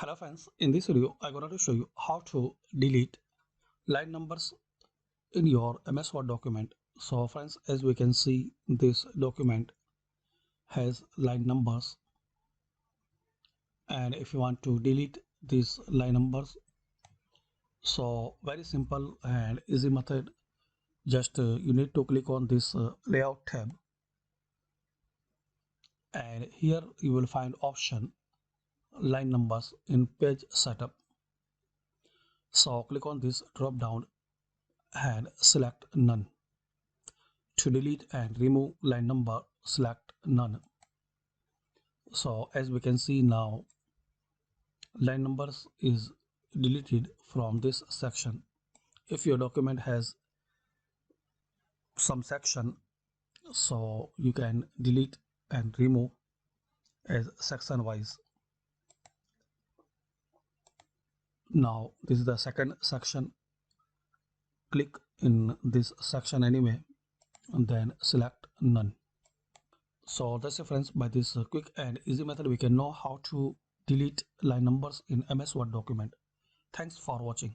Hello friends, in this video I'm going to show you how to delete line numbers in your MS Word document. So friends, as we can see, this document has line numbers, and if you want to delete these line numbers, so very simple and easy method. Just you need to click on this layout tab, and here you will find option line numbers in page setup. So click on this drop down and select none. To delete and remove line number, select none. So as we can see now, line numbers is deleted from this section. If your document has some section, so you can delete and remove as section wise. Now this is the second section. Click in this section anyway and then select none. So that's it friends. By this quick and easy method, we can know how to delete line numbers in MS Word document. Thanks for watching.